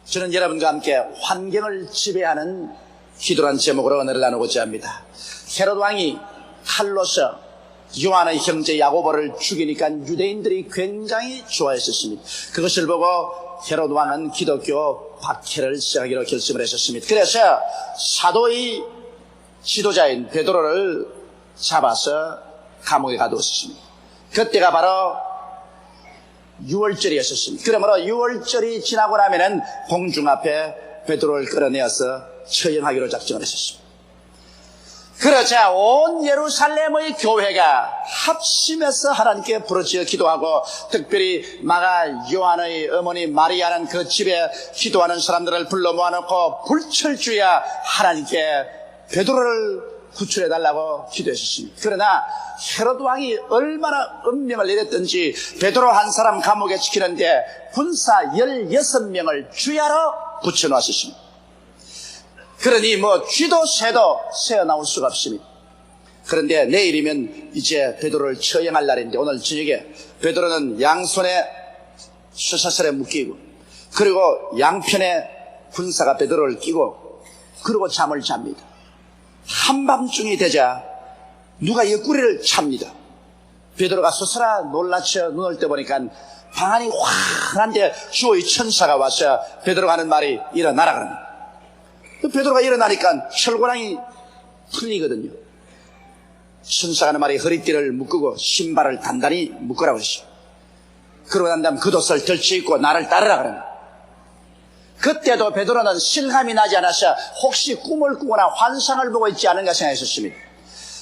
저는 여러분과 함께 환경을 지배하는 기도란 제목으로 은혜를 나누고자 합니다. 헤롯 왕이 칼로서 요한의 형제 야고보를 죽이니까 유대인들이 굉장히 좋아했었습니다. 그것을 보고 헤롯 왕은 기독교 박해를 시작하기로 결심을 했었습니다. 그래서 사도의 지도자인 베드로를 잡아서 감옥에 가두었습니다. 그때가 바로 6월절이었습니다. 그러므로 6월절이 지나고 나면은 공중 앞에 베드로를 끌어내어서 처형하기로 작정을 했었습니다. 그러자 온 예루살렘의 교회가 합심해서 하나님께 부르짖어 기도하고, 특별히 마가 요한의 어머니 마리아는 그 집에 기도하는 사람들을 불러 모아놓고 불철주야 하나님께 베드로를 구출해달라고 기도했었습니다. 그러나 헤롯 왕이 얼마나 은명을 내렸던지 베드로 한 사람 감옥에 지키는데 군사 16명을 주야로 붙여놓았습니다. 그러니 쥐도 새도 새어나올 수가 없습니다. 그런데 내일이면 이제 베드로를 처형할 날인데, 오늘 저녁에 베드로는 양손에 쇠사슬에 묶이고, 그리고 양편에 군사가 베드로를 끼고, 그리고 잠을 잡니다. 한밤중이 되자 누가 옆구리를 찹니다. 베드로가 스스로 놀라쳐 눈을 떠보니까 방안이 환한데 주의 천사가 와서 베드로가 하는 말이 일어나라 그럽니다. 베드로가 일어나니까 철고랑이 풀리거든요. 천사가 하는 말이 허리띠를 묶고 신발을 단단히 묶으라고 했어요. 그러고 난 다음 겉옷을 덜치입고 나를 따르라 그럽니다. 그때도 베드로는 실감이 나지 않아서 혹시 꿈을 꾸거나 환상을 보고 있지 않은가 생각했었습니다.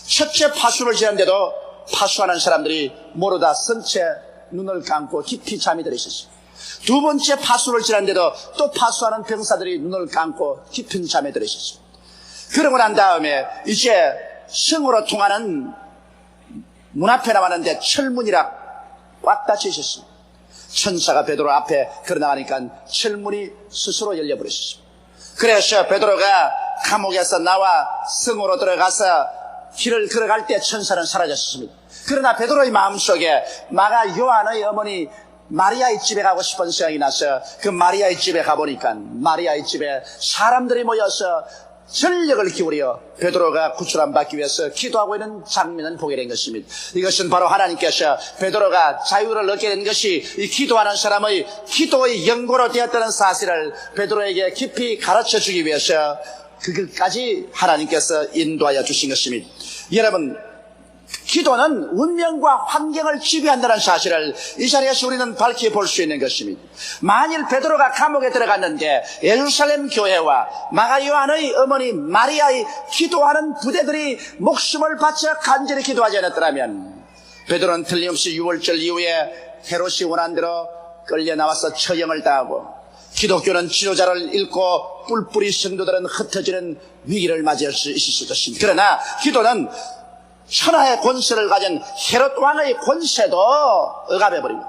첫째 파수를 지났는데도 파수하는 사람들이 모두 다 선체 눈을 감고 깊이 잠이 들어 있었어요. 두 번째 파수를 지났는데도 또 파수하는 병사들이 눈을 감고 깊은 잠에 들어 있었어요. 그러고 난 다음에 이제 성으로 통하는 문 앞에 나왔는데 철문이라 꽉 닫혀 있었어요. 천사가 베드로 앞에 걸어나가니까 철문이 스스로 열려버렸습니다. 그래서 베드로가 감옥에서 나와 성으로 들어가서 길을 걸어갈 때 천사는 사라졌습니다. 그러나 베드로의 마음속에 마가 요한의 어머니 마리아의 집에 가고 싶은 생각이 나서 그 마리아의 집에 가보니까 마리아의 집에 사람들이 모여서 전력을 기울여 베드로가 구출함 받기 위해서 기도하고 있는 장면을 보게 된 것입니다. 이것은 바로 하나님께서 베드로가 자유를 얻게 된 것이 이 기도하는 사람의 기도의 연고로 되었다는 사실을 베드로에게 깊이 가르쳐 주기 위해서 그것까지 하나님께서 인도하여 주신 것입니다. 여러분, 기도는 운명과 환경을 지배한다는 사실을 이 자리에서 우리는 밝혀볼 수 있는 것입니다. 만일 베드로가 감옥에 들어갔는데 예루살렘 교회와 마가 요한의 어머니 마리아의 기도하는 부대들이 목숨을 바쳐 간절히 기도하지 않았더라면 베드로는 틀림없이 6월절 이후에 헤롯이 원한 대로 끌려 나와서 처형을 당하고, 기독교는 지도자를 잃고 뿔뿔이 성도들은 흩어지는 위기를 맞이할 수 있을 것입니다. 그러나 기도는 천하의 권세를 가진 헤롯 왕의 권세도 억압해버립니다.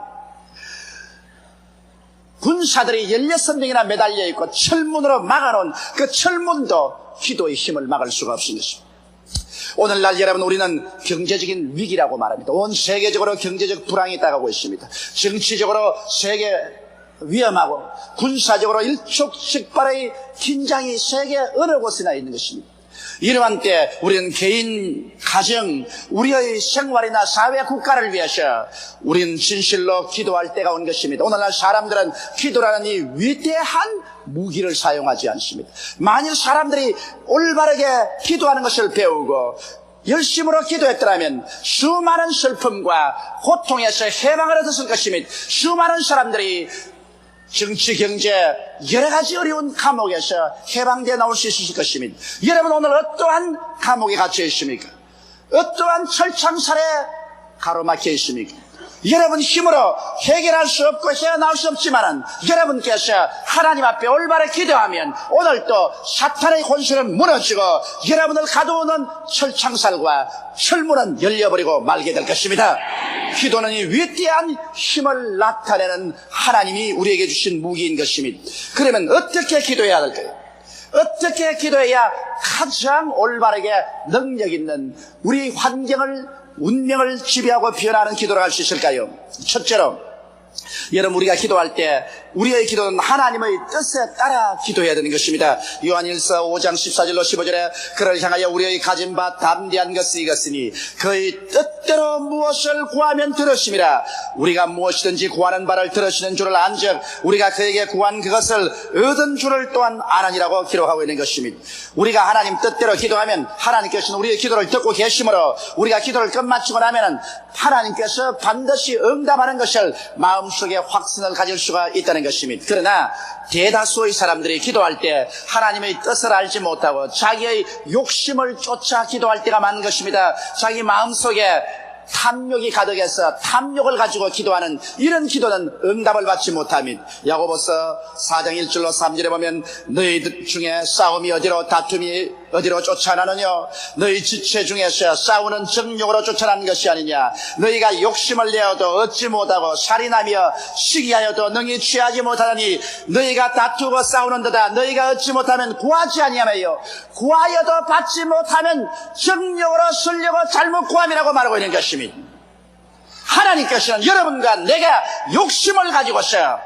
군사들이 16명이나 매달려 있고 철문으로 막아놓은 그 철문도 기도의 힘을 막을 수가 없습니다. 오늘날 여러분, 우리는 경제적인 위기라고 말합니다. 온 세계적으로 경제적 불황이 따가고 있습니다. 정치적으로 세계 위험하고 군사적으로 일촉즉발의 긴장이 세계 어느 곳이나 있는 것입니다. 이러한 때 우리는 개인, 가정, 우리의 생활이나 사회, 국가를 위해서 우리는 진실로 기도할 때가 온 것입니다. 오늘날 사람들은 기도라는 이 위대한 무기를 사용하지 않습니다. 만일 사람들이 올바르게 기도하는 것을 배우고 열심으로 기도했더라면 수많은 슬픔과 고통에서 해방을 얻었을 것입니다. 수많은 사람들이 정치, 경제, 여러 가지 어려운 감옥에서 해방되어 나올 수 있을 것입니다. 여러분, 오늘 어떠한 감옥에 갇혀 있습니까? 어떠한 철창살에 가로막혀 있습니까? 여러분 힘으로 해결할 수 없고 헤어나올 수 없지만은 여러분께서 하나님 앞에 올바르게 기도하면 오늘 또 사탄의 권세는 무너지고 여러분을 가두는 철창살과 철문은 열려버리고 말게 될 것입니다. 기도는 이 위대한 힘을 나타내는 하나님이 우리에게 주신 무기인 것입니다. 그러면 어떻게 기도해야 할까요? 어떻게 기도해야 가장 올바르게 능력 있는 우리 환경을, 운명을 지배하고 변화하는 기도를 할 수 있을까요? 첫째로 여러분, 우리가 기도할 때 우리의 기도는 하나님의 뜻에 따라 기도해야 되는 것입니다. 요한일서 5장 14절로 15절에 그를 향하여 우리의 가진 바 담대한 것은 이것이니 그의 뜻대로 무엇을 구하면 들으심이라. 우리가 무엇이든지 구하는 바를 들으시는 줄을 안즉 우리가 그에게 구한 그것을 얻은 줄을 또한 아느니라고 기록하고 있는 것입니다. 우리가 하나님 뜻대로 기도하면 하나님께서는 우리의 기도를 듣고 계시므로 우리가 기도를 끝마치고 나면 하나님께서 반드시 응답하는 것을 마음속에 확신을 가질 수가 있다는 것입니다. 그러나 대다수의 사람들이 기도할 때 하나님의 뜻을 알지 못하고 자기의 욕심을 쫓아 기도할 때가 많은 것입니다. 자기 마음속에 탐욕이 가득해서 탐욕을 가지고 기도하는 이런 기도는 응답을 받지 못합니다. 야고보서 4장 1절로 3절에 보면 너희 중에 싸움이 어디로 다툼이 어디로 쫓아나느냐. 너희 지체 중에서 싸우는 정욕으로 쫓아나는 것이 아니냐. 너희가 욕심을 내어도 얻지 못하고 살인하며 시기하여도 능히 취하지 못하느니 너희가 다투고 싸우는 데다 너희가 얻지 못하면 구하지 아니하며요. 구하여도 받지 못하면 정욕으로 쓰려고 잘못 구함이라고 말하고 있는 것입니다. 하나님께서는 여러분과 내가 욕심을 가지고서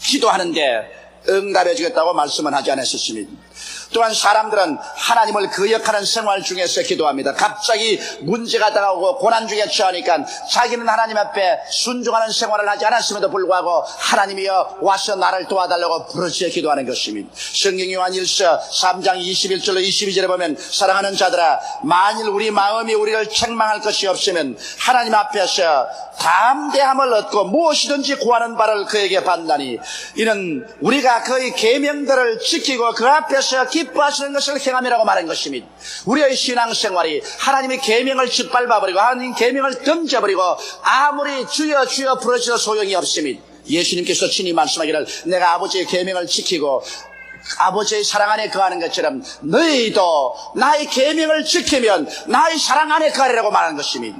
기도하는데 응답해 주겠다고 말씀은 하지 않으셨습니다. 또한 사람들은 하나님을 거역하는 생활 중에서 기도합니다. 갑자기 문제가 다가오고 고난 중에 처하니까 자기는 하나님 앞에 순종하는 생활을 하지 않았음에도 불구하고 하나님이여 와서 나를 도와달라고 부르짖어 기도하는 것입니다. 성경 요한일서 3장 21절로 22절에 보면 사랑하는 자들아 만일 우리 마음이 우리를 책망할 것이 없으면 하나님 앞에서 담대함을 얻고 무엇이든지 구하는 바를 그에게 받나니 이는 우리가 그의 계명들을 지키고 그 앞에서 기뻐하시는 것을 행함이라고 말한 것입니다. 우리의 신앙생활이 하나님의 계명을 짓밟아버리고 하나님 계명을 던져버리고 아무리 주여 주여 부르짖어 소용이 없습니다. 예수님께서 친히 말씀하기를 내가 아버지의 계명을 지키고 아버지의 사랑 안에 거하는 것처럼 너희도 나의 계명을 지키면 나의 사랑 안에 거하리라고 말하는 것입니다.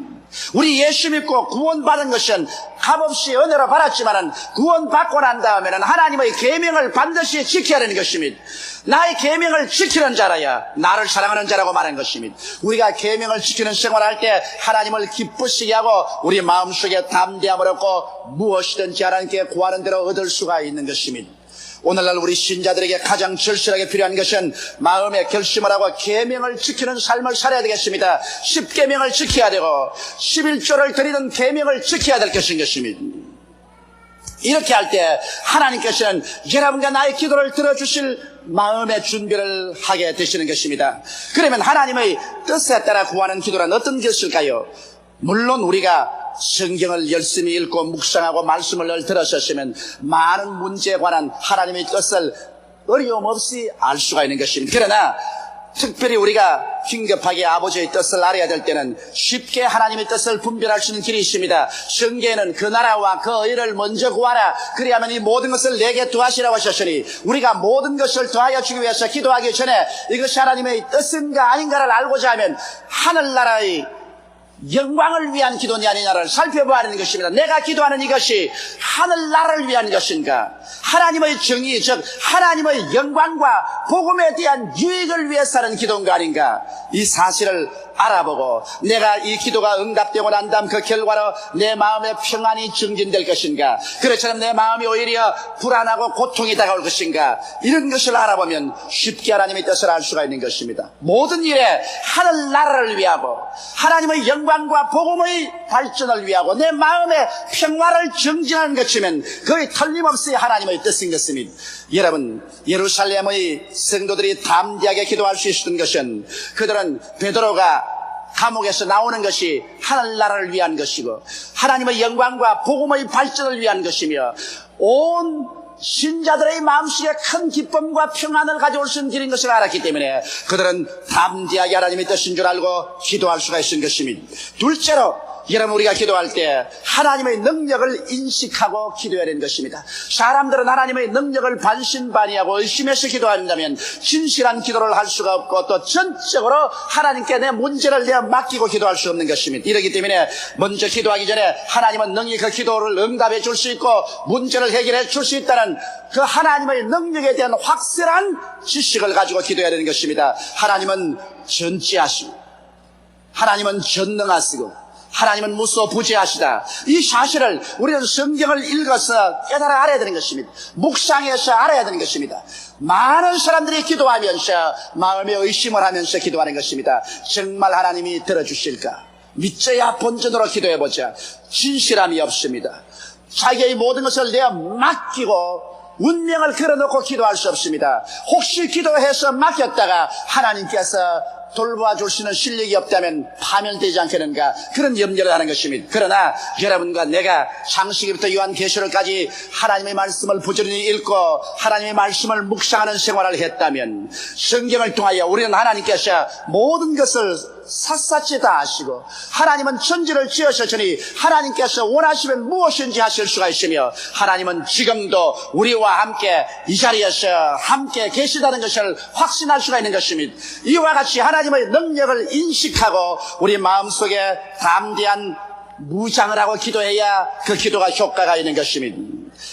우리 예수 믿고 구원받은 것은 값없이 은혜로 받았지만 구원받고 난 다음에는 하나님의 계명을 반드시 지켜야 하는 것입니다. 나의 계명을 지키는 자라야 나를 사랑하는 자라고 말한 것입니다. 우리가 계명을 지키는 생활할 때 하나님을 기쁘시게 하고 우리 마음속에 담대함을 얻고 무엇이든지 하나님께 구하는 대로 얻을 수가 있는 것입니다. 오늘날 우리 신자들에게 가장 절실하게 필요한 것은 마음의 결심을 하고 계명을 지키는 삶을 살아야 되겠습니다. 10계명을 지켜야 되고 11조를 드리는 계명을 지켜야 될 것입니다. 이렇게 할 때 하나님께서는 여러분과 나의 기도를 들어주실 마음의 준비를 하게 되시는 것입니다. 그러면 하나님의 뜻에 따라 구하는 기도란 어떤 것일까요? 물론 우리가 성경을 열심히 읽고 묵상하고 말씀을 늘 들었었으면 많은 문제에 관한 하나님의 뜻을 어려움 없이 알 수가 있는 것입니다. 그러나 특별히 우리가 긴급하게 아버지의 뜻을 알아야 될 때는 쉽게 하나님의 뜻을 분별할 수 있는 길이 있습니다. 성경에는 그 나라와 그 의를 먼저 구하라. 그리하면 이 모든 것을 내게 더하시라고 하셨으니 우리가 모든 것을 더하여 주기 위해서 기도하기 전에 이것이 하나님의 뜻인가 아닌가를 알고자 하면 하늘나라의 영광을 위한 기도냐 아니냐를 살펴봐야 하는 것입니다. 내가 기도하는 이것이 하늘나라를 위한 것인가, 하나님의 정의 즉 하나님의 영광과 복음에 대한 유익을 위해서 하는 기도인가 아닌가, 이 사실을 알아보고 내가 이 기도가 응답되고 난 다음 그 결과로 내 마음의 평안이 증진될 것인가, 그렇처럼 내 마음이 오히려 불안하고 고통이 다가올 것인가, 이런 것을 알아보면 쉽게 하나님의 뜻을 알 수가 있는 것입니다. 모든 일에 하늘나라를 위하고 하나님의 영광과 복음의 발전을 위하고 내 마음의 평화를 증진하는 것이면 거의 틀림없이 하나님의 뜻인 것입니다. 여러분, 예루살렘의 성도들이 담대하게 기도할 수 있었던 것은 그들은 베드로가 감옥에서 나오는 것이 하늘나라를 위한 것이고 하나님의 영광과 복음의 발전을 위한 것이며 온 신자들의 마음속에 큰 기쁨과 평안을 가져올 수 있는 길인 것을 알았기 때문에 그들은 담대하게 하나님의 뜻인 줄 알고 기도할 수가 있는 것입니다. 둘째로 여러분, 우리가 기도할 때 하나님의 능력을 인식하고 기도해야 되는 것입니다. 사람들은 하나님의 능력을 반신반의하고 의심해서 기도한다면 진실한 기도를 할 수가 없고 또 전적으로 하나님께 내 문제를 내어 맡기고 기도할 수 없는 것입니다. 이렇기 때문에 먼저 기도하기 전에 하나님은 능히 그 기도를 응답해 줄 수 있고 문제를 해결해 줄 수 있다는 그 하나님의 능력에 대한 확실한 지식을 가지고 기도해야 되는 것입니다. 하나님은 전지하시고 하나님은 전능하시고 하나님은 무소부재하시다. 이 사실을 우리는 성경을 읽어서 깨달아 알아야 되는 것입니다. 묵상해서 알아야 되는 것입니다. 많은 사람들이 기도하면서 마음의 의심을 하면서 기도하는 것입니다. 정말 하나님이 들어주실까? 믿져야 본전으로 기도해보자. 진실함이 없습니다. 자기의 모든 것을 내어 맡기고 운명을 걸어놓고 기도할 수 없습니다. 혹시 기도해서 맡겼다가 하나님께서 돌보아 줄 수 있는 실력이 없다면 파멸되지 않겠는가, 그런 염려를 하는 것입니다. 그러나 여러분과 내가 창세기부터 요한계시록까지 하나님의 말씀을 부지런히 읽고 하나님의 말씀을 묵상하는 생활을 했다면 성경을 통하여 우리는 하나님께서 모든 것을 샅샅이 다 아시고 하나님은 천지를 지으셨으니 하나님께서 원하시면 무엇인지 하실 수가 있으며 하나님은 지금도 우리와 함께 이 자리에서 함께 계시다는 것을 확신할 수가 있는 것입니다. 이와 같이 하나님의 능력을 인식하고 우리 마음속에 담대한 무장을 하고 기도해야 그 기도가 효과가 있는 것입니다.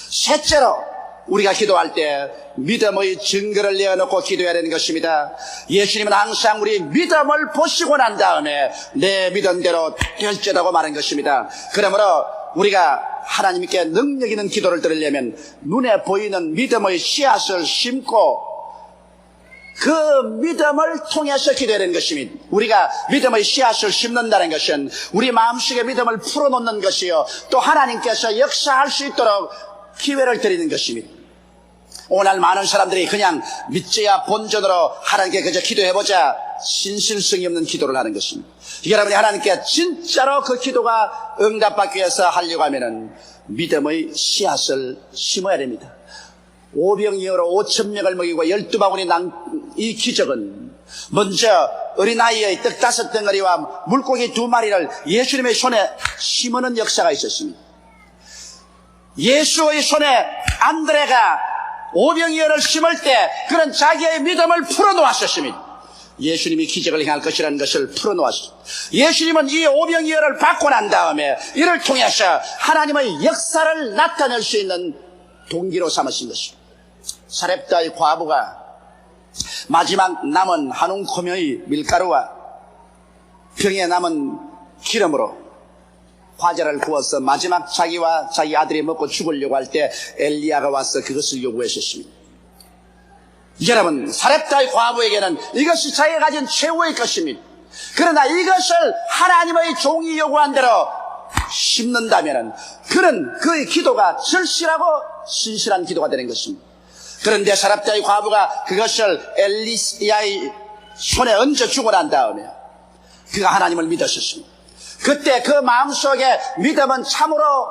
셋째로 우리가 기도할 때 믿음의 증거를 내어놓고 기도해야 되는 것입니다. 예수님은 항상 우리 믿음을 보시고 난 다음에 내 믿음대로 될지라고 말한 것입니다. 그러므로 우리가 하나님께 능력 있는 기도를 드리려면 눈에 보이는 믿음의 씨앗을 심고 그 믿음을 통해서 기도해야 되는 것입니다. 우리가 믿음의 씨앗을 심는다는 것은 우리 마음속에 믿음을 풀어놓는 것이요, 또 하나님께서 역사할 수 있도록 기회를 드리는 것입니다. 오늘 많은 사람들이 그냥 믿져야 본전으로 하나님께 그저 기도해보자, 신실성이 없는 기도를 하는 것입니다. 여러분이 하나님께 진짜로 그 기도가 응답받기 위해서 하려고 하면은 믿음의 씨앗을 심어야 됩니다. 오병이어로 5,000명을 먹이고 12바구니 난 이 기적은 먼저 어린아이의 떡 5덩어리와 물고기 2마리를 예수님의 손에 심어놓은 역사가 있었습니다. 예수의 손에 안드레가 오병이어를 심을 때 그는 자기의 믿음을 풀어놓았었습니다. 예수님이 기적을 행할 것이라는 것을 풀어놓았습니다. 예수님은 이 오병이어를 받고 난 다음에 이를 통해서 하나님의 역사를 나타낼 수 있는 동기로 삼으신 것입니다. 사렙다의 과부가 마지막 남은 한 움큼의 밀가루와 병에 남은 기름으로 과자를 구워서 마지막 자기와 자기 아들이 먹고 죽으려고 할 때 엘리야가 와서 그것을 요구했었습니다. 여러분, 사렙다의 과부에게는 이것이 자기가 가진 최후의 것입니다. 그러나 이것을 하나님의 종이 요구한 대로 심는다면 그는 그의 기도가 절실하고 신실한 기도가 되는 것입니다. 그런데 사렙다의 과부가 그것을 엘리야의 손에 얹어 주고 난 다음에 그가 하나님을 믿었었습니다. 그때 그 마음속에 믿음은 참으로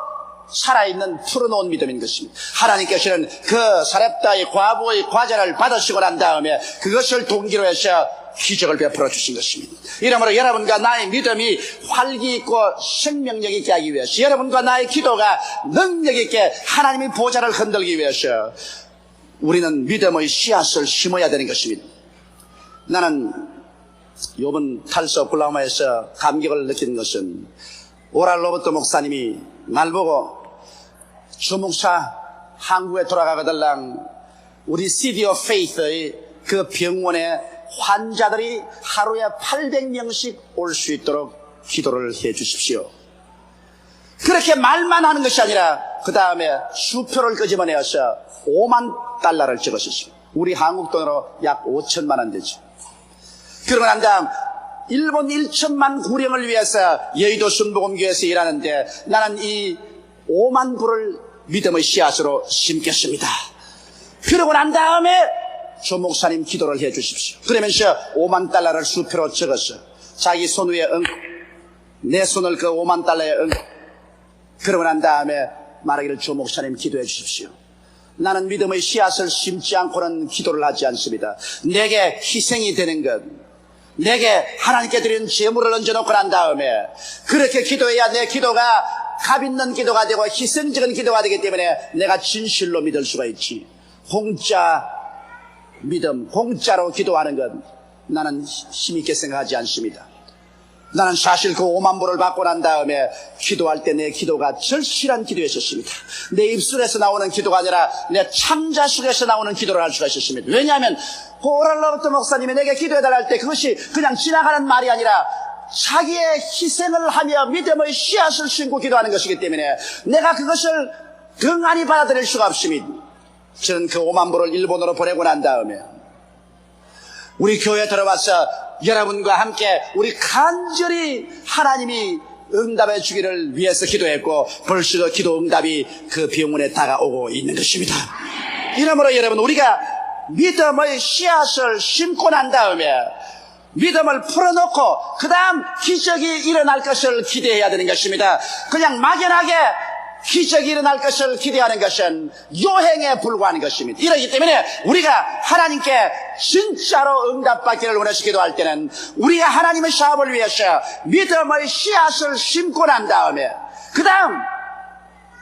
살아있는 풀어놓은 믿음인 것입니다. 하나님께서는 그 사렙다의 과부의 과자를 받으시고 난 다음에 그것을 동기로 해서 기적을 베풀어 주신 것입니다. 이러므로 여러분과 나의 믿음이 활기 있고 생명력 있게 하기 위해서, 여러분과 나의 기도가 능력 있게 하나님의 보좌를 흔들기 위해서 우리는 믿음의 씨앗을 심어야 되는 것입니다. 나는 이번 탈서 오클라호마에서 감격을 느끼는 것은 오랄 로버트 목사님이 날 보고 주 목사 한국에 돌아가거들랑 우리 City of Faith의 그 병원에 환자들이 하루에 800명씩 올 수 있도록 기도를 해 주십시오. 그렇게 말만 하는 것이 아니라 그 다음에 수표를 끄집어내어서 5만 달러를 찍었습니다. 우리 한국 돈으로 약 5천만 원 되죠. 그러고 난 다음 일본 1천만 구령을 위해서 여의도 순복음교회에서 일하는데 나는 이 5만 불을 믿음의 씨앗으로 심겠습니다. 그러고 난 다음에 조 목사님 기도를 해 주십시오. 그러면서 5만 달러를 수표로 적었어. 자기 손 위에 얹고 내 손을 그 5만 달러에 얹고 그러고 난 다음에 말하기를 조 목사님 기도해 주십시오. 나는 믿음의 씨앗을 심지 않고는 기도를 하지 않습니다. 내게 희생이 되는 것, 내게 하나님께 드리는 제물을 얹어놓고 난 다음에 그렇게 기도해야 내 기도가 값 있는 기도가 되고 희생적인 기도가 되기 때문에 내가 진실로 믿을 수가 있지. 공짜 믿음, 공짜로 기도하는 것 나는 힘있게 생각하지 않습니다. 나는 사실 그 5만 불을 받고 난 다음에 기도할 때 내 기도가 절실한 기도였었습니다. 내 입술에서 나오는 기도가 아니라 내 창자 속에서 나오는 기도를 할 수가 있었습니다. 왜냐하면 오랄 로버트 목사님이 내게 기도해달라 할 때 그것이 그냥 지나가는 말이 아니라 자기의 희생을 하며 믿음의 씨앗을 심고 기도하는 것이기 때문에 내가 그것을 등한히 받아들일 수가 없습니다. 저는 그 5만 불을 일본으로 보내고 난 다음에 우리 교회에 들어와서 여러분과 함께 우리 간절히 하나님이 응답해 주기를 위해서 기도했고 벌써 기도 응답이 그 병원에 다가오고 있는 것입니다. 이러므로 여러분, 우리가 믿음의 씨앗을 심고 난 다음에 믿음을 풀어놓고 그 다음 기적이 일어날 것을 기대해야 되는 것입니다. 그냥 막연하게 기적이 일어날 것을 기대하는 것은 요행에 불과한 것입니다. 이러기 때문에 우리가 하나님께 진짜로 응답받기를 원해서 기도할 때는 우리가 하나님의 사업을 위해서 믿음의 씨앗을 심고 난 다음에 그 다음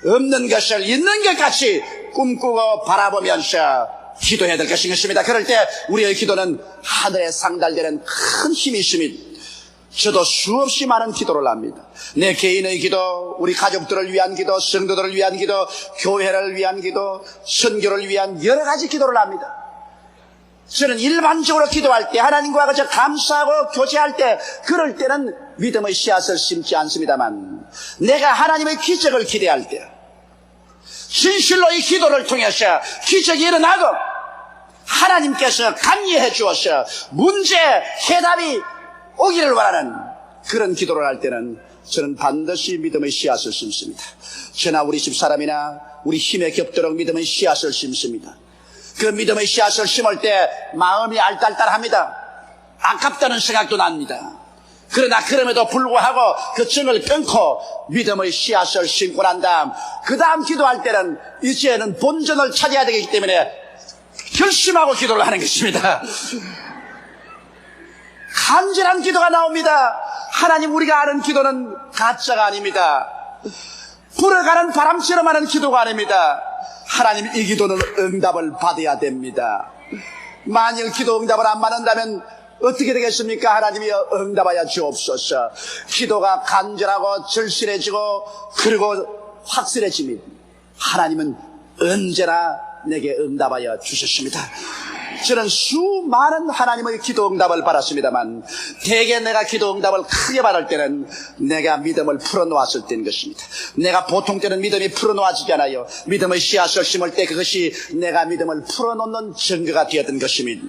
없는 것을 있는 것 같이 꿈꾸고 바라보면서 기도해야 될 것입니다. 그럴 때 우리의 기도는 하늘에 상달되는 큰 힘이 있습니다. 저도 수없이 많은 기도를 합니다. 내 개인의 기도, 우리 가족들을 위한 기도, 성도들을 위한 기도, 교회를 위한 기도, 선교를 위한 여러 가지 기도를 합니다. 저는 일반적으로 기도할 때, 하나님과 그저 감사하고 교제할 때, 그럴 때는 믿음의 씨앗을 심지 않습니다만, 내가 하나님의 기적을 기대할 때, 진실로 이 기도를 통해서 기적이 일어나고 하나님께서 감리해 주어서 문제 해답이 오기를 원하는 그런 기도를 할 때는 저는 반드시 믿음의 씨앗을 심습니다. 저나 우리 집사람이나 우리 힘에 겹도록 믿음의 씨앗을 심습니다. 그 믿음의 씨앗을 심을 때 마음이 알딸딸합니다. 아깝다는 생각도 납니다. 그러나 그럼에도 불구하고 그 정을 끊고 믿음의 씨앗을 심고 난 다음 그 다음 기도할 때는 이제는 본전을 찾아야 되기 때문에 결심하고 기도를 하는 것입니다. 간절한 기도가 나옵니다. 하나님, 우리가 아는 기도는 가짜가 아닙니다. 불어가는 바람처럼 하는 기도가 아닙니다. 하나님, 이 기도는 응답을 받아야 됩니다. 만일 기도 응답을 안 받는다면 어떻게 되겠습니까? 하나님이 응답하여 주옵소서. 기도가 간절하고 절실해지고 그리고 확실해집니다. 하나님은 언제나 내게 응답하여 주셨습니다. 저는 수많은 하나님의 기도 응답을 받았습니다만 대개 내가 기도 응답을 크게 받을 때는 내가 믿음을 풀어놓았을 때인 것입니다. 내가 보통 때는 믿음이 풀어놓아지지 않아요. 믿음의 씨앗을 심을 때 그것이 내가 믿음을 풀어놓는 증거가 되었던 것입니다.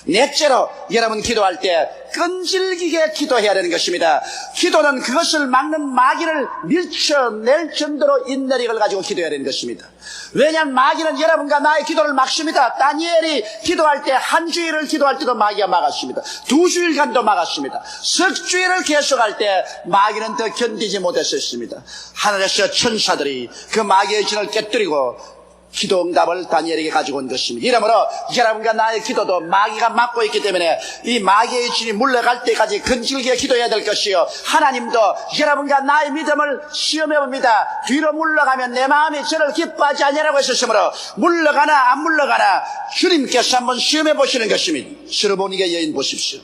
넷째로 여러분 기도할 때 끈질기게 기도해야 되는 것입니다. 기도는 그것을 막는 마귀를 밀쳐낼 정도로 인내력을 가지고 기도해야 되는 것입니다. 왜냐하면 마귀는 여러분과 나의 기도를 막습니다. 다니엘이 기도할 때 한 주일을 기도할 때도 마귀가 막았습니다. 2주일간도 막았습니다. 석 주일을 계속할 때 마귀는 더 견디지 못했었습니다. 하늘에서 천사들이 그 마귀의 진을 깨뜨리고 기도 응답을 다니엘에게 가지고 온 것입니다. 이러므로 여러분과 나의 기도도 마귀가 막고 있기 때문에 이 마귀의 진이 물러갈 때까지 근질기게 기도해야 될 것이요, 하나님도 여러분과 나의 믿음을 시험해봅니다. 뒤로 물러가면 내 마음이 저를 기뻐하지 않으라고 했었으므로 물러가나 안 물러가나 주님께서 한번 시험해보시는 것입니다. 스르보니게 여인 보십시오.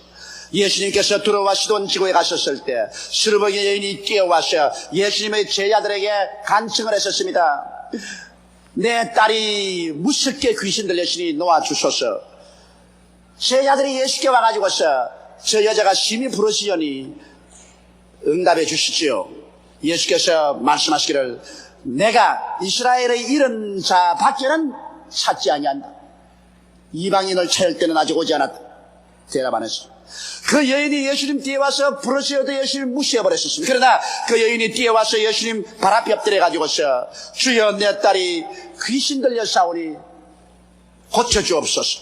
예수님께서 두로와 시돈 지구에 가셨을 때 스르보니게 여인이 뛰어와서 예수님의 제자들에게 간청을 했었습니다. 내 딸이 무섭게 귀신 들렸으니 놓아주소서. 제자들이 예수께 와가지고서 저 여자가 심히 부르시오니 응답해 주시지요. 예수께서 말씀하시기를 내가 이스라엘의 이런 자 밖에는 찾지 아니한다. 이방인을 찾을 때는 아직 오지 않았다. 대답 안 했어. 그 여인이 예수님 뒤에 와서 부르시어도 예수님 무시해버렸습니다. 그러나 그 여인이 뒤에 와서 예수님 발 앞에 엎드려가지고서 주여 내 딸이 귀신 들려 싸우니 고쳐주옵소서.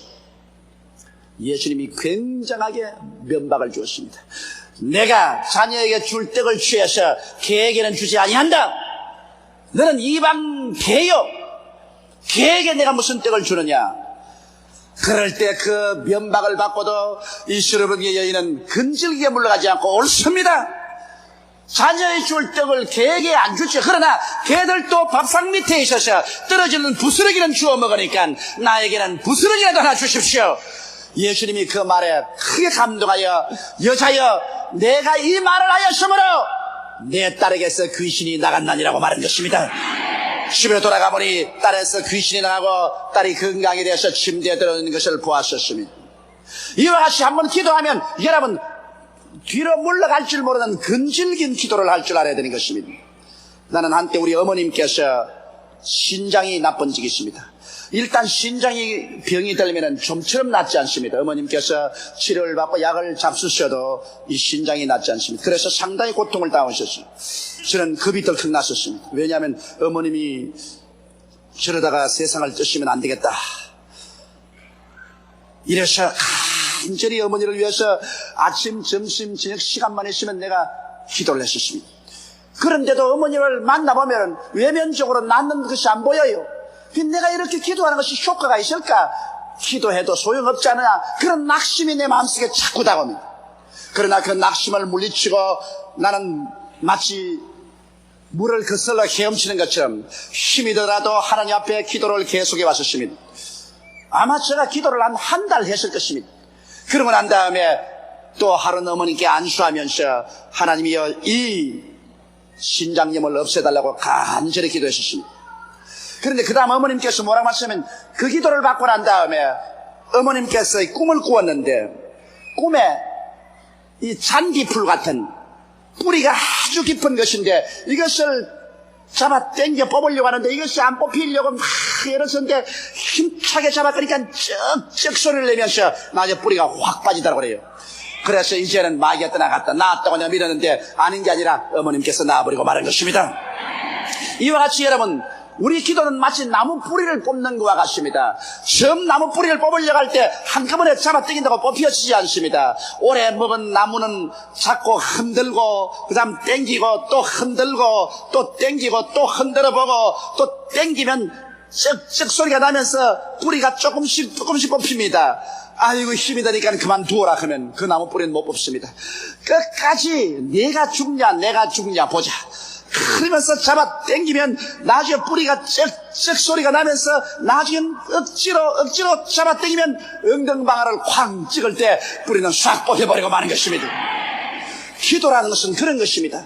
예수님이 굉장하게 면박을 주었습니다. 내가 자녀에게 줄 떡을 취해서 개에게는 주지 아니한다. 너는 이방 개요. 개에게 내가 무슨 떡을 주느냐. 그럴 때 그 면박을 받고도 이 스르보니게 여인은 근질기게 물러가지 않고 옳습니다. 자녀의 줄 떡을 개에게 안 주죠. 그러나 개들도 밥상 밑에 있어서 떨어지는 부스러기는 주워 먹으니까 나에게는 부스러기라도 하나 주십시오. 예수님이 그 말에 크게 감동하여 여자여 내가 이 말을 하였으므로 내 딸에게서 귀신이 나갔나니라고 말한 것입니다. 집에 돌아가 보니 딸에서 귀신이 나가고 딸이 건강에 대해서 침대에 들어있는 것을 보았었습니다. 이와 같이 한번 기도하면 여러분 뒤로 물러갈 줄 모르는 근질긴 기도를 할 줄 알아야 되는 것입니다. 나는 한때 우리 어머님께서 신장이 나쁜지기십니다. 일단 신장이 병이 들면 좀처럼 낫지 않습니다. 어머님께서 치료를 받고 약을 잡수셔도 이 신장이 낫지 않습니다. 그래서 상당히 고통을 당하셨어요. 저는 겁이 덜컥 났었습니다. 왜냐하면 어머님이 저러다가 세상을 떠시면 안 되겠다. 이래서 간절히 어머니를 위해서 아침, 점심, 저녁 시간만 있으면 내가 기도를 했었습니다. 그런데도 어머니를 만나보면 외면적으로 낫는 것이 안 보여요. 내가 이렇게 기도하는 것이 효과가 있을까? 기도해도 소용없잖아. 그런 낙심이 내 마음속에 자꾸 다가옵니다. 그러나 그 낙심을 물리치고 나는 마치 물을 거슬러 헤엄치는 것처럼 힘이 들어도 하나님 앞에 기도를 계속해 왔었습니다. 아마 제가 기도를 한 달 했을 것입니다. 그러고 난 다음에 또 하루는 어머니께 안수하면서 하나님이여 이 신장염을 없애달라고 간절히 기도했었습니다. 그런데 그 다음 어머님께서 뭐라고 하시면 그 기도를 받고 난 다음에 어머님께서 꿈을 꾸었는데 꿈에 이 잔디풀 같은 뿌리가 아주 깊은 것인데 이것을 잡아 당겨 뽑으려고 하는데 이것이 안 뽑히려고 막 이러는데 힘차게 잡아 그러니까 쩍쩍 소리를 내면서 나중에 뿌리가 확 빠지더라고 그래요. 그래서 이제는 마귀가 떠나갔다 나았다고 내가 믿었는데 아닌 게 아니라 어머님께서 나와버리고 말한 것입니다. 이와 같이 여러분 우리 기도는 마치 나무 뿌리를 뽑는 것과 같습니다. 처음 나무 뿌리를 뽑으려고 할 때 한꺼번에 잡아당긴다고 뽑혀지지 않습니다. 오래 먹은 나무는 자꾸 흔들고 그 다음 당기고 또 흔들고 또 당기고 또 흔들어보고 또 당기면 쩍쩍 소리가 나면서 뿌리가 조금씩 뽑힙니다. 아이고 힘이 드니까 그만두어라 하면 그 나무 뿌리는 못 뽑습니다. 끝까지 내가 죽냐 보자. 그러면서 잡아 당기면 나중에 뿌리가 쩍쩍 소리가 나면서 나중엔 억지로 잡아 당기면 엉덩방아를 쾅 찍을 때 뿌리는 싹 뽑혀버리고 마는 것입니다. 기도라는 것은 그런 것입니다.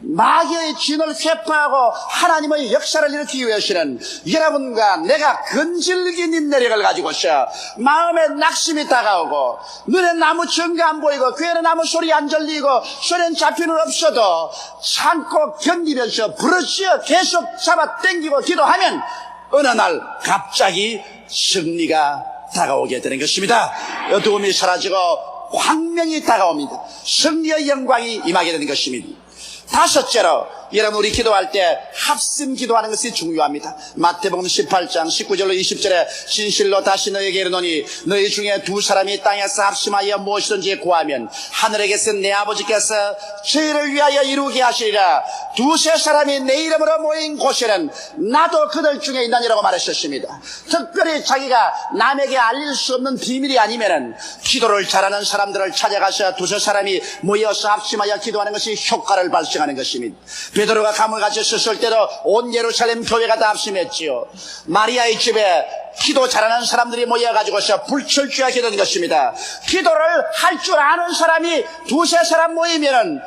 마귀의 진을 회파하고 하나님의 역사를 일으키기 위해서는 여러분과 내가 건질긴 인내력을 가지고서 마음에 낙심이 다가오고 눈에 나무 정가 안 보이고 귀에는 아무 소리 안 들리고 소리는 잡히는 없어도 참고 견디면서 부르짖어 계속 잡아 당기고 기도하면 어느 날 갑자기 승리가 다가오게 되는 것입니다. 어두움이 사라지고 광명이 다가옵니다. 승리의 영광이 임하게 되는 것입니다. 다섯째로 여러분 우리 기도할 때 합심 기도하는 것이 중요합니다. 마태복음 18장 19절로 20절에 진실로 다시 너에게 이르노니 너희 중에 두 사람이 땅에서 합심하여 무엇이든지 구하면 하늘에 계신 내 아버지께서 저희를 위하여 이루게 하시리라. 두세 사람이 내 이름으로 모인 곳에는 나도 그들 중에 있나니라고 말하셨습니다. 특별히 자기가 남에게 알릴 수 없는 비밀이 아니면은 기도를 잘하는 사람들을 찾아가서 두세 사람이 모여서 합심하여 기도하는 것이 효과를 발생하는 것입니다. 베드로가 감을 가졌을 때도 온 예루살렘 교회가 다 합심했지요. 마리아의 집에 기도 잘하는 사람들이 모여가지고서 불철주야하게 된 것입니다. 기도를 할 줄 아는 사람이 두세 사람 모이면은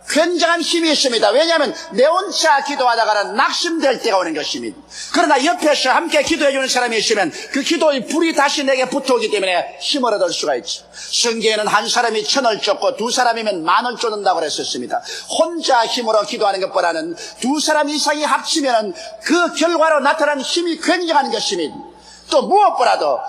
굉장한 힘이 있습니다. 왜냐하면 내 혼자 기도하다가는 낙심될 때가 오는 것입니다. 그러나 옆에서 함께 기도해주는 사람이 있으면 그 기도의 불이 다시 내게 붙어오기 때문에 힘을 얻을 수가 있죠. 성경에는 한 사람이 천을 쫓고 두 사람이면 만을 쫓는다고 그랬었습니다. 혼자 힘으로 기도하는 것보다는 두 사람 이상이 합치면 그 결과로 나타나는 힘이 굉장한 것입니다. 또 무엇보다도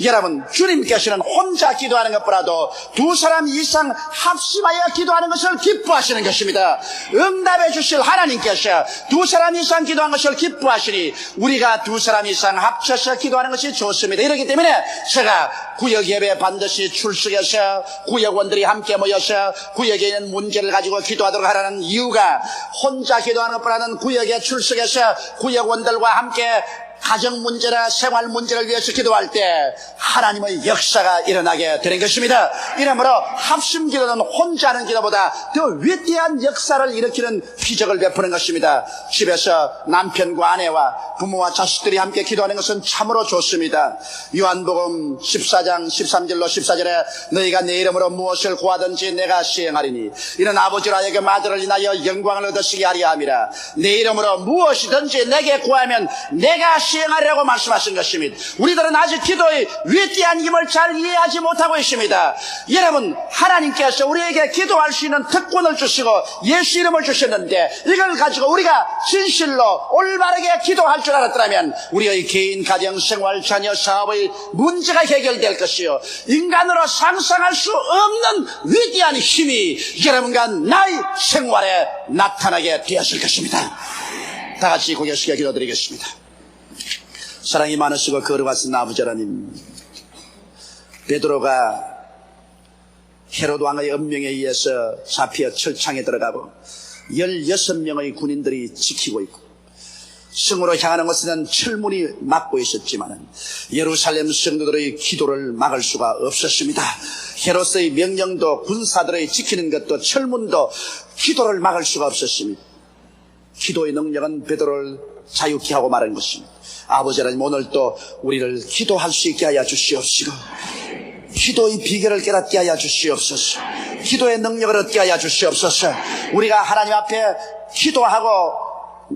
여러분 주님께서는 혼자 기도하는 것보다도 두 사람 이상 합심하여 기도하는 것을 기뻐하시는 것입니다. 응답해 주실 하나님께서 두 사람 이상 기도한 것을 기뻐하시니 우리가 두 사람 이상 합쳐서 기도하는 것이 좋습니다. 이렇기 때문에 제가 구역 예배 반드시 출석해서 구역원들이 함께 모여서 구역에 있는 문제를 가지고 기도하도록 하라는 이유가 혼자 기도하는 것보다는 구역에 출석해서 구역원들과 함께 가정 문제나 생활 문제를 위해서 기도할 때 하나님의 역사가 일어나게 되는 것입니다. 이러므로 합심 기도는 혼자 하는 기도보다 더 위대한 역사를 일으키는 기적을 베푸는 것입니다. 집에서 남편과 아내와 부모와 자식들이 함께 기도하는 것은 참으로 좋습니다. 요한복음 14장 13절로 14절에 너희가 내 이름으로 무엇을 구하든지 내가 시행하리니 이는 아버지로 하여금 아들을 인하여 영광을 얻으시게 하려 함이라. 내 이름으로 무엇이든지 내게 구하면 내가 시행하려고 말씀하신 것입니다. 우리들은 아직 기도의 위대한 힘을 잘 이해하지 못하고 있습니다. 여러분, 하나님께서 우리에게 기도할 수 있는 특권을 주시고 예수 이름을 주셨는데 이걸 가지고 우리가 진실로 올바르게 기도할 줄 알았더라면 우리의 개인, 가정, 생활, 자녀, 사업의 문제가 해결될 것이요, 인간으로 상상할 수 없는 위대한 힘이 여러분과 나의 생활에 나타나게 되었을 것입니다. 다 같이 고개 숙여 기도드리겠습니다. 사랑이 많으시고 거룩하신 아버지 하나님, 베드로가 헤롯 왕의 엄명에 의해서 잡혀 철창에 들어가고 16명의 군인들이 지키고 있고 성으로 향하는 것은 철문이 막고 있었지만 예루살렘 성도들의 기도를 막을 수가 없었습니다. 헤롯의 명령도 군사들의 지키는 것도 철문도 기도를 막을 수가 없었습니다. 기도의 능력은 베드로를 자유케 하고 말한 것입니다. 아버지 하나님, 오늘도 우리를 기도할 수 있게 하여 주시옵시고 기도의 비결을 깨닫게 하여 주시옵소서. 기도의 능력을 얻게 하여 주시옵소서. 우리가 하나님 앞에 기도하고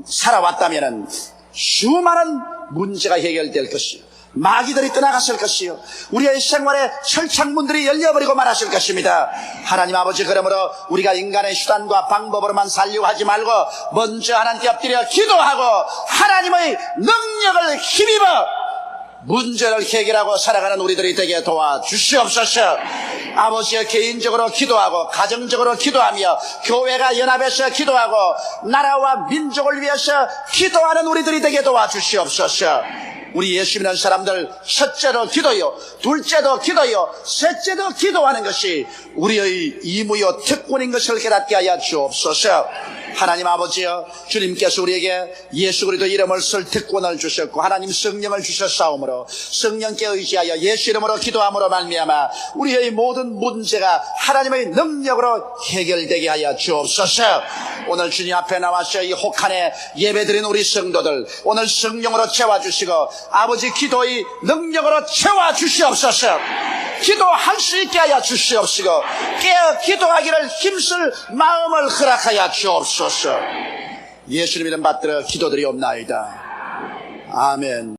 살아왔다면 수많은 문제가 해결될 것이요, 마귀들이 떠나갔을 것이요, 우리의 생활에 철창문들이 열려버리고 말았을 것입니다. 하나님 아버지, 그러므로 우리가 인간의 수단과 방법으로만 살려고 하지 말고 먼저 하나님께 엎드려 기도하고 하나님의 능력을 힘입어 문제를 해결하고 살아가는 우리들이 되게 도와주시옵소서. 아버지의 개인적으로 기도하고 가정적으로 기도하며 교회가 연합해서 기도하고 나라와 민족을 위해서 기도하는 우리들이 되게 도와주시옵소서. 우리 예수 믿는 사람들 첫째로 기도요, 둘째도 기도요, 셋째도 기도하는 것이 우리의 의무요 특권인 것을 깨닫게 하여 주옵소서. 하나님 아버지여, 주님께서 우리에게 예수 그리스도 이름을 쓸 특권을 주셨고 하나님 성령을 주셨사오므로 성령께 의지하여 예수 이름으로 기도함으로 말미암아 우리의 모든 문제가 하나님의 능력으로 해결되게 하여 주옵소서. 오늘 주님 앞에 나와서 이 혹한에 예배드린 우리 성도들 오늘 성령으로 채워주시고 아버지 기도의 능력으로 채워주시옵소서. 기도할 수 있게 하여 주시옵시고 깨어 기도하기를 힘쓸 마음을 허락하여 주옵소서. 예수님 이름 받들어 기도드리옵나이다. 아멘.